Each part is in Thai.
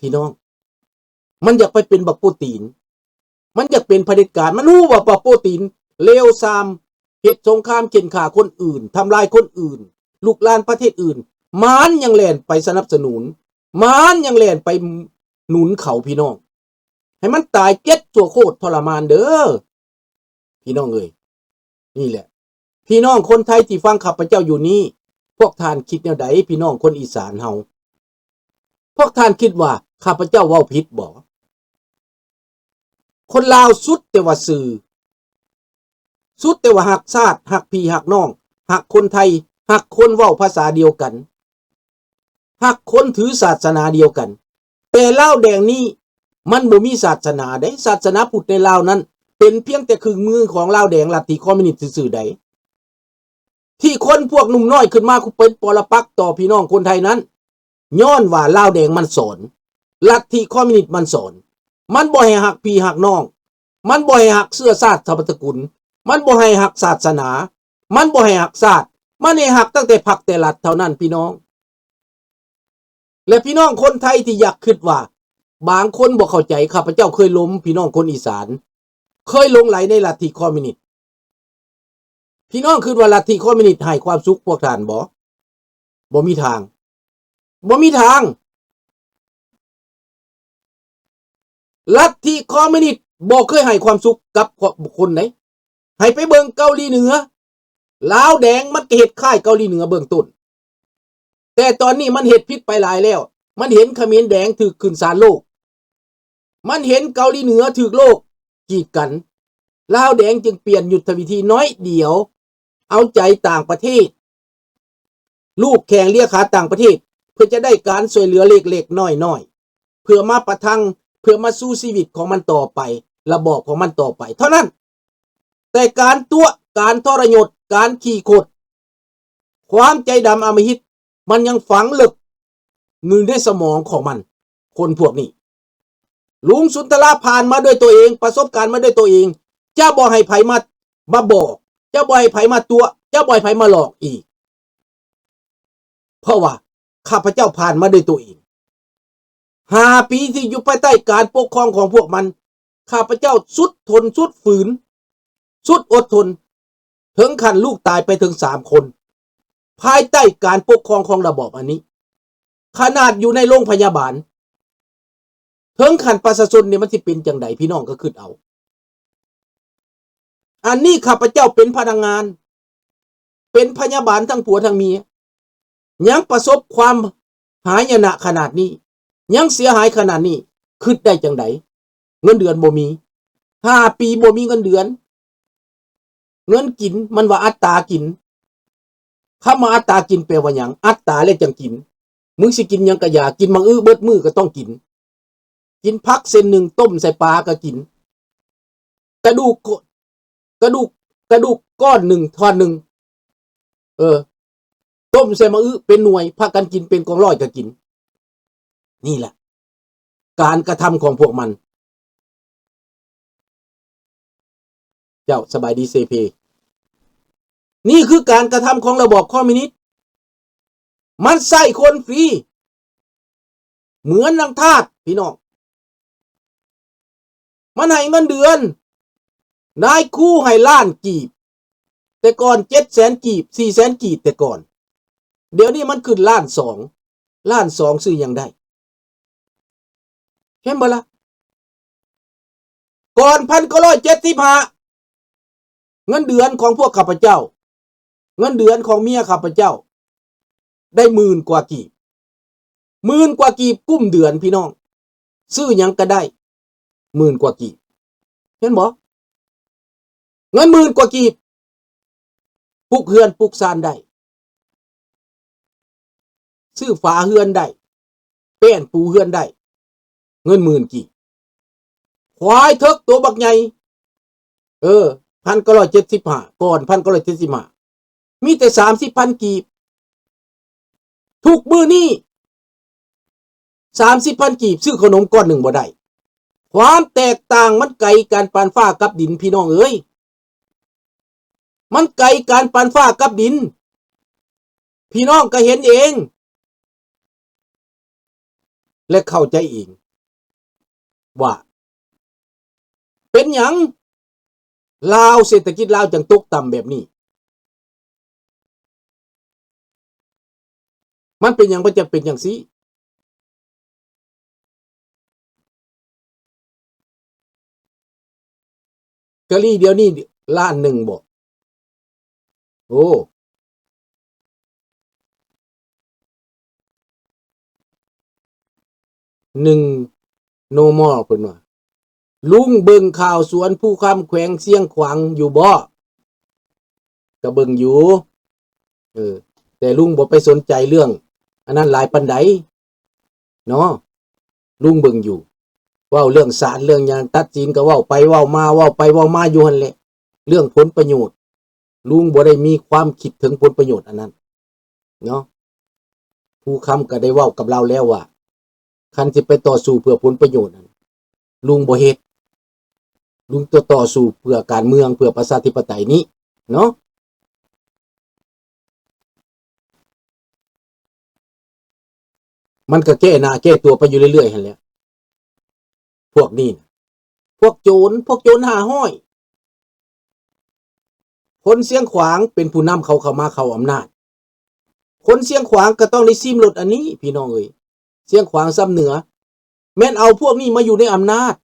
พี่น้องมันอยากไปเป็นบักโปรตีนมันอยากเป็นเผด็จการมันรู้ว่าบักโปรตีนเลวทรามเหตุสงครามเข็นฆ่าคนอื่นทำลายคนอื่นลุกลานประเทศอื่นมันยังแล่นไปสนับสนุนมันยังแล่นไปหนุนเขาพี่น้องให้มันตายเจ็ดตัวโคตรทรมานเด้อพี่น้องเอ้ยนี่แหละพี่น้องคนไทยที่ฟังข้าพเจ้าอยู่นี้พวกท่านคิดแนวใดพี่น้องคนอีสานเฮาพวกท่านคิดว่าข้าพเจ้าเว้าผิดบ่คนลาวสุดแต่ว่าสื่อสุดแต่ว่าหักชาติหักพี่หักน้องหักคนไทยหักคนเว้าภาษาเดียวกันหักคนถือศาสนาเดียวกันแต่ลาวแดงนี้มันบ่มีศาสนาใดศาสนาพุทธในลาวนั้นเป็นเพียงแต่ครึ่งมือของลาวแดงลัทธิคอมมิวนิสต์ซื่อๆใดที่คนพวกหนุ่มน้อยขึ้นมาเป็นปรปักษ์ต่อพี่น้องคนไทยนั้นย้อนว่าลาวแดงมันสอนลัทธิคอมมิวนิสต์มันสอนมันบ่ให้หักพี่หักน้องมันบ่ให้หักเสื้อชาติตระกูลมันบ่ให้หักศาสนามันบ่ให้หักชาติมันให้หักตั้งแต่พรรคแต่รัฐเท่านั้นพี่น้องและพี่น้องคนไทยที่อยากคิดว่าบางคนบ่เข้าใจข้าพเจ้าเคยล้มพี่น้องคนอีสานเคยหลงไหลในลัทธิคอมมิวนิสต์พี่น้องคิดว่าลัทธิคอมมิวนิสต์ให้ความสุขพวกท่านบ่มีทางบ่มีทางลัทธิคอมมิวนิสต์บ่เคยให้ความสุขกับคนไหนให้ไปเบิ่งเกาหลีเหนือลาวแดงมันเฮ็ดค่ายเกาหลีเหนือเบื้องต้นแต่ตอนนี้มันเฮ็ดผิดไปหลายแล้วมันเห็นเขมรแดงถูกขึ้นศาลโลกมันเห็นเกาหลีเหนือถูกโลกกีดกันลาวแดงจึงเปลี่ยนยุทธวิธีน้อยเดียวเอาใจต่างประเทศลูกแข่งเลียขาต่างประเทศเพื่อจะได้การช่วยเหลือเล็กๆน้อยๆเพื่อมาประทังเพื่อมาสู้ชีวิตของมันต่อไประบอบของมันต่อไปเท่านั้นแต่การตัวการทรยศการขี้โคตรความใจดำอำมหิตมันยังฝังลึกอยู่ในสมองของมันคนพวกนี้ลุงสุนทรผ่านมาด้วยตัวเองประสบการณ์มาด้วยตัวเองจะบ่ให้ไผมาบอกจะบ่ให้ไผมาตัวจะบ่ให้ไผมาหลอกอีกเพราะว่าข้าพเจ้าผ่านมาด้วยตัวเอง5 ปีที่อยู่ภายใต้การปกครองของพวกมันข้าพเจ้าสุดทนสุดฝืนสุดอดทนถึงขั้นลูกตายไปถึง3 คนภายใต้การปกครองของระบอบอันนี้ขนาดอยู่ในโรงพยาบาลถึงขั้นประชาชนเนี่ยมันสิเป็นจังไดพี่น้องก็คิดเอาอันนี้ข้าพเจ้าเป็นพนักงานเป็นพยาบาลทั้งผัวทั้งเมียยังประสบความหายนะขนาดนี้ยังเสียหายขนาดนี้คิดได้จังไดเงินเดือนบ่มี5 ปีบ่มีเงินเดือนเงินกินมันว่าอัตรากินคำว่าอัตรากินแปลว่าหยังอัตราแล้วจังกินมึงสิกินหยังก็อย่ากินมังเบิดมื้อก็ต้องกินผักเส้นหนึ่งต้มใส่ปลาก็กินกระดูกก้อนหนึ่งท่อนหนึ่งต้มใส่มะเป็นหน่วยพากันกินเป็นกองร้อยก็กินนี่แหละการกระทำของพวกมันเจ้าสบายดีเซเพนี่คือการกระทำของระบอบคอมมิวนิสต์มันใส่คนฟรีเหมือนนางทาสพี่น้องมันให้เงินเดือนนายคู่ให้ล้านกีบแต่ก่อน700,000 กีบ400,000 กีบแต่ก่อนเดี๋ยวนี้มันขึ้น1,200,000ซื้อยังได้เห็นบ่ล่ะก่อน1,975เงินเดือนของพวกข้าพเจ้าเงินเดือนของเมียข้าพเจ้าได้10,000 กว่ากีบ10,000 กว่ากีบกุ้มเดือนพี่น้องซื้อยังก็ได้10,000 กว่ากีบเห็นบ่เงิน10,000 กว่ากีบปลูกเฮือนปลูกซานได้ซื้อฝาเฮือนได้แป้นปูเฮือนได้เงิน10,000 กีบควายเถิกตัวบักใหญ่1,975ก่อน1,975มีแต่30,000 กีบทุกมื้อนี้30,000 กีบซื้อขนมก้อนหนึ่งบ่ได้ความแตกต่างมันไกลกันปานฟ้ากับดินพี่น้องเอ้ยมันไกลกันปานฟ้ากับดินพี่น้องก็เห็นเอง และเข้าใจเองว่าเป็นหยังลาวเศรษฐกิจลาวจังตกต่ำแบบนี้มันเป็นหยังมันจะเป็นอย่างซี่กะลี่เดียวนี้ล้านหนึ่งบ่โอ้หนึ่งโนมอเพิ่นว่าลุงเบิ่งข่าวสวนผู้คำแขวงเสียงขวางอยู่บ่ก็เบิ่งอยู่แต่ลุงบ่ไปสนใจเรื่องอันนั้นหลายปานใดเนาะลุงเบิ่งอยู่เว้าเรื่องศาลเรื่องหยังตัดสินก็เว้าไปเว้ามาเว้าไปเว้ามาอยู่หั่นแหละเรื่องผลประโยชน์ลุงบ่ได้มีความคิดถึงผลประโยชน์อันนั้นเนาะผู้คำก็ได้เว้ากับเราแล้วว่าคันสิไปต่อสู้เพื่อผลประโยชน์นั้นลุงบ่เฮ็ดลุงจะต่อสู้เพื่อการเมืองเพื่อประชาธิปไตยนี้เนาะมันก็แก้หน้าแก้ตัวไปอยู่เรื่อยๆหั่นแหละพวกนี้พวกโจรหาห้อยคนเสียงขวางเป็นผู้นำเขาเข้ามาเข้าอำนาจคนเสียงขวางก็ต้องได้ซิมรถอันนี้พี่น้องเอ้ยเสียงขวางซ้ำเหนือแม่นเอาพวกนี้มาอยู่ในอำนาจ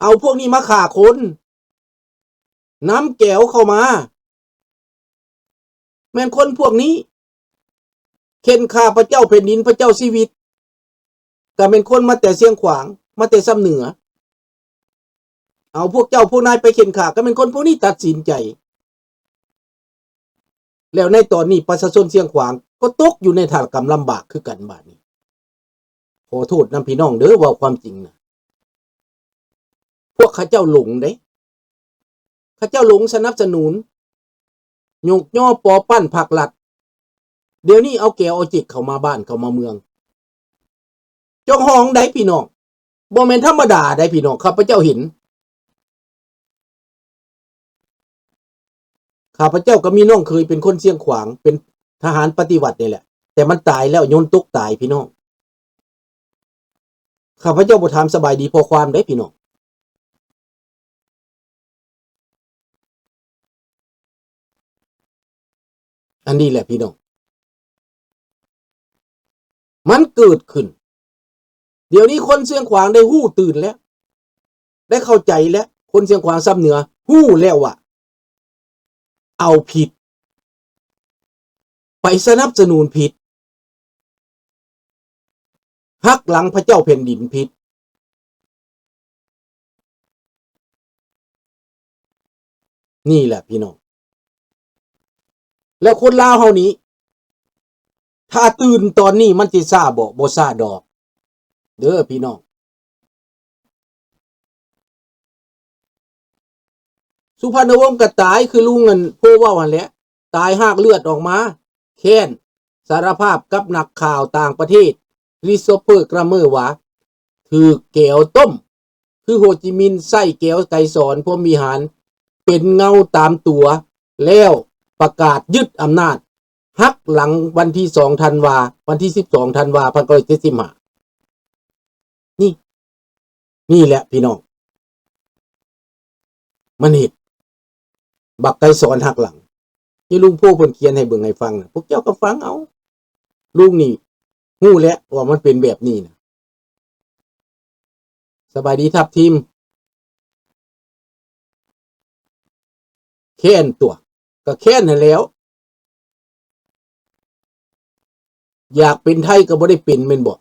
เอาพวกนี้มาฆ่าคนน้ำแก้วเข้ามาแม่นคนพวกนี้เข็นฆ่าพระเจ้าแผ่นดินพระเจ้าชีวิตก็เป็นคนมาแต่เสียงขวางมาแต่ซ้ำเหนือเอาพวกเจ้าพวกนายไปเข็นฆ่าก็เป็นคนพวกนี้ตัดสินใจแล้วในตอนนี้ประชาชนเสียงขวางก็ตกอยู่ในฐานกรรมลำบากคือกันบาดนี้ขอโทษนำพี่น้องเด้อว่าความจริงนะพวกข้าเจ้าหลงเด้ข้าเจ้าหลงสนับสนุนยกย่อปอปั้นผักหลัดเดี๋ยวนี้เอาแก้วเอาจิกเข้ามาบ้านเข้ามาเมืองเจ้าห้องได้พี่น้องบ่แม่นธรรมดาได้พี่น้องข้าพเจ้าเห็นข้าพเจ้าก็มีน้องเคยเป็นคนเสียงขวางเป็นทหารปฏิวัตินี่แหละแต่มันตายแล้วโยนตกตายพี่น้องข้าพเจ้าบ่ถามสบายดีพอความได้พี่น้องอันนี้แหละพี่น้องมันเกิดขึ้นเดี๋ยวนี้คนเสียงขวางได้หู้ตื่นแล้วได้เข้าใจแล้วคนเสียงขวางซ้ำเหนือหู้แล้วว่าเอาผิดไปสนับสนุนผิดหักหลังพระเจ้าแผ่นดินผิดนี่แหละพี่น้องแล้วคนลาวเฮานี้ถ้าตื่นตอนนี้มันสิซ่าบ่ซ่าดอกเด้อพี่น้องสุพรรณวงศ์ก็ตายคือลุงเงินโพว่าหั่นแหละตายหากเลือดออกมาแค้นสารภาพกับนักข่าวต่างประเทศริโซเปอร์กราเมอร์ว่าถือแก้วต้มคือโฮจิมินห์ใส่แก้วไก่สอนพรหมวิหารเป็นเงาตามตัวแล้วประกาศยึดอำนาจหักหลังวันที่2ธันวาวันที่12ธันวา1975นี่แหละพี่น้องมันเห็นบักไก่สอนหักหลังที่ลุงพ่อเพิ่นเขียนให้เบิ่งให้ฟังนะพวกเจ้าก็ฟังเอาลุงนี่ฮู้แล้วว่ามันเป็นแบบนี้นะสบายดีทับทีมแค้นตัวก็แค้นนั่นแล้วอยากเป็นไทยก็บ่ได้เป็นแม่นบ่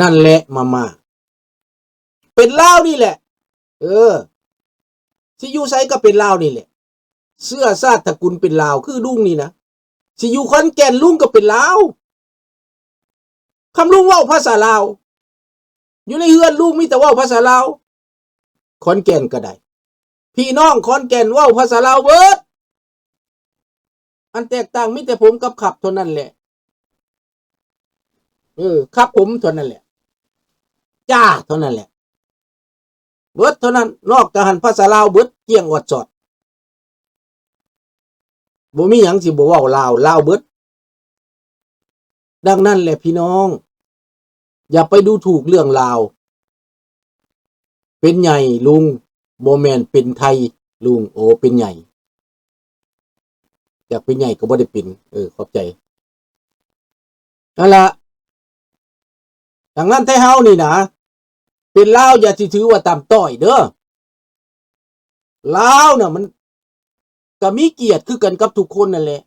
นั่นแหละมาเป็นลาวนี่แหละสิอยู่ไสก็เป็นลาวนี่แหละเสื้อชาติตระกูลเป็นลาวคือลุงนี่นะสิอยู่ขอนแก่นลุงก็เป็นลาวคำลุงเว้าภาษาลาวอยู่ในเฮือนลุงมีแต่เว้าภาษาลาวขอนแก่นก็ได้พี่น้องขอนแก่นเว้าภาษาลาวเบิดอันแตกต่างมีแต่ผมกับขับเท่านั้นแหละครับผมเท่านั้นแหละจ้าเท่านั้นแหละเบิดเท่านั้นนอกจากหันภาษาลาวเบิดเกี่ยงอดจอดบ่มีหยังสิบ่เว้าลาวเบิด ดังนั้นแหละพี่น้องอย่าไปดูถูกเรื่องราวเป็นใหญ่ลุงโบแมนเป็นไทยลุงโอเป็นใหญ่อยากเป็นใหญ่ก็บ่ได้เป็นขอบใจนั่นละดังนั้นไทเฮานี่นะเป็นลาวอย่าสิถือว่าต่ำต้อยเด้อลาวน่ะมันก็มีเกียรติคือกันกับทุกคนนั่นแหละ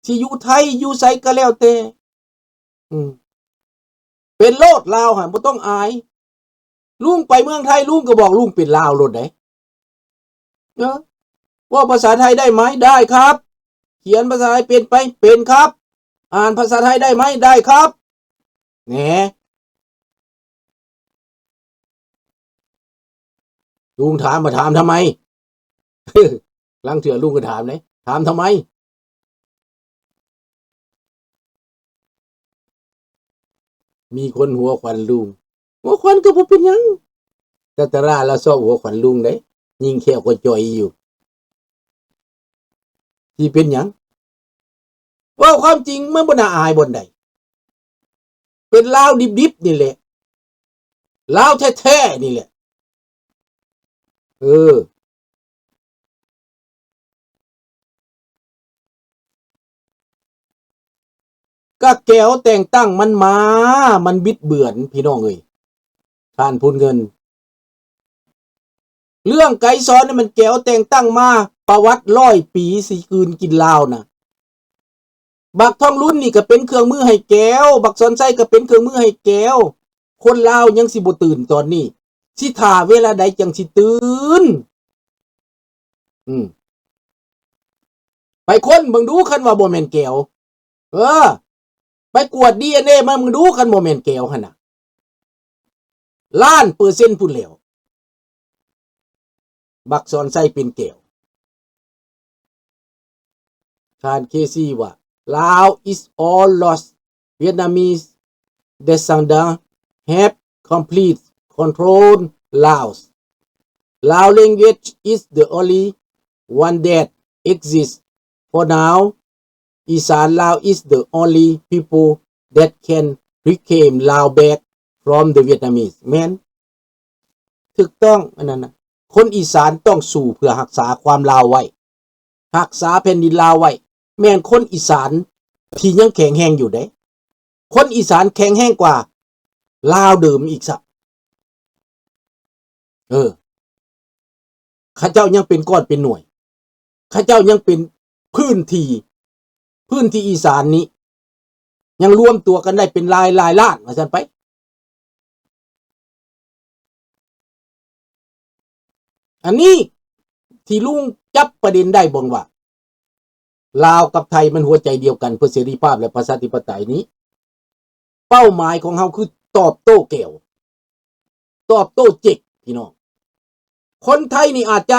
ที่อยู่ไทยอยู่ไสก็แล้วแต่เป็นโลดลาวหั่นบ่ต้องอายลุงไปเมืองไทยลุงก็บอกลุงเป็นลาวโลดได้ว่าภาษาไทยได้ไหมได้ครับเขียนภาษาไทยเป็นครับอ่านภาษาไทยได้ไหมได้ครับแหนลุงถามมาถามทำไม ลังเถื่อลุงก็ถามเลยถามทำไมมีคนหัวขวัญลุงหัวขวัญก็บ่เป็นหยังแต่ตราเราชอบหัวขวัญลุงได้ยิงแค่ก็จ่อยอยู่ที่เป็นหยังว่าความจริงมันบ่น่าอายบนใดเป็นลาวดิบๆนี่แหละลาวแท้ๆนี่แหละก็แก้วแต่งตั้งมันบิดเบือนพี่น้องเอ้ยท่านพูนเงินเรื่องไก่ซ้อนนี่มันแก้วแต่งตั้งมาประวัติ100 ปีสิคืนกินลาวนะบักทองรุ่นนี่ก็เป็นเครื่องมือให้แก้วบักซอนไส้ก็เป็นเครื่องมือให้แก้วคนลาวยังสิบ่ตื่นตอนนี้สิท่าเวลาใดจังสิตื่นไปคนเบิ่งดูคันว่าบ่แม่นแก้วไปกวด DNA มามึงดูคันบ่แม่นแก้วหั่นน่ะ1,000,000%พุ่นแล้วบักซอนไส้เป็นแก้วทานเคซี่ว่าLao is all lost. Vietnamese descendants have complete control Laos. Lao language is the only one that exists for now. Isan Lao is the only people that can reclaim Lao back from the Vietnamese. แม่นถูกต้องอันนั้นนะคนอีสานต้องสู้เพื่อรักษาความลาวไว้รักษาแผ่นดินลาวไว้แม่นคนอีสานที่ยังแข็งแห้งอยู่ได้คนอีสานแข็งแห้งกว่าลาวเดิมอีกสักข้าเจ้ายังเป็นก้อนเป็นหน่วยข้าเจ้ายังเป็นพื้นที่อีสานนี้ยังรวมตัวกันได้เป็นลายล้านว่าซั่นไปอันนี้ที่ลุงจับประเด็นได้บ่ว่าลาวกับไทยมันหัวใจเดียวกันเพื่อเสรีภาพและประชาธิปไตยนี้เป้าหมายของเฮาคือตอบโต้แก้วตอบโต้จิกพี่น้องคนไทยนี่อาจจะ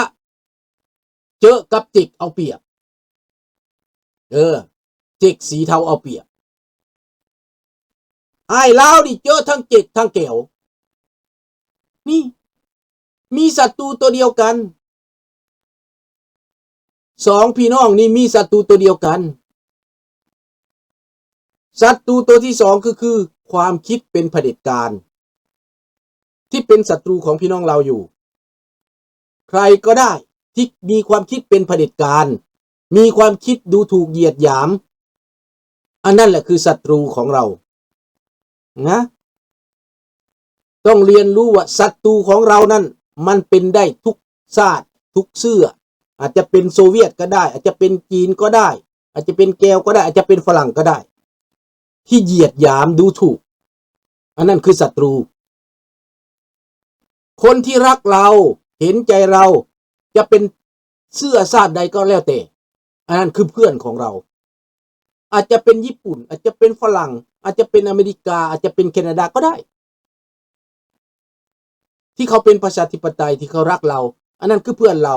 เจอกับจิกเอาเปรียบจิกสีเทาเอาเปรียบไอ้ลาวนี่เจอทั้งจิกทั้งแก้วนี่มีศัตรูตัวเดียวกัน2พี่น้องนี่มีศัตรูตัวเดียวกันศัตรูตัวที่2คือความคิดเป็นเผด็จการที่เป็นศัตรูของพี่น้องเราอยู่ใครก็ได้ที่มีความคิดเป็นเผด็จการมีความคิดดูถูกเหยียดหยามอันนั้นแหละคือศัตรูของเรานะต้องเรียนรู้ว่าศัตรูของเรานั้นมันเป็นได้ทุกชาติทุกเสื้ออาจจะเป็นโซเวียตก็ได้อาจจะเป็นจีนก็ได้อาจจะเป็นแก้วก็ได้อาจจะเป็นฝรั่งก็ได้ที่เหยียดหยามดูถูกอันนั้นคือศัตรูคนที่รักเราเห็นใจเราจะเป็นเสื้อชาติใดก็แล้วแต่อันนั้นคือเพื่อนของเราอาจจะเป็นญี่ปุ่นอาจจะเป็นฝรั่งอาจจะเป็นอเมริกาอาจจะเป็นแคนาดาก็ได้ที่เขาเป็นประชาธิปไตยที่เขารักเราอันนั้นคือเพื่อนเรา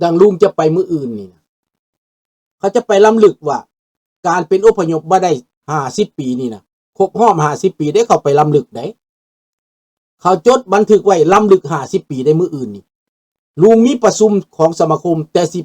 ดังลุงจะไปมื้ออื่นนี่นะเขาจะไปล้ำลึกว่าการเป็นอพยพมาได้50 ปีนี่นะครบรอบ50 ปีได้เขาไปล้ำลึกได้เขาจดบันทึกไว้ล้ำลึก50 ปีได้มื้ออื่นนี่ลุงมีประชุมของสมาคมแต่สิ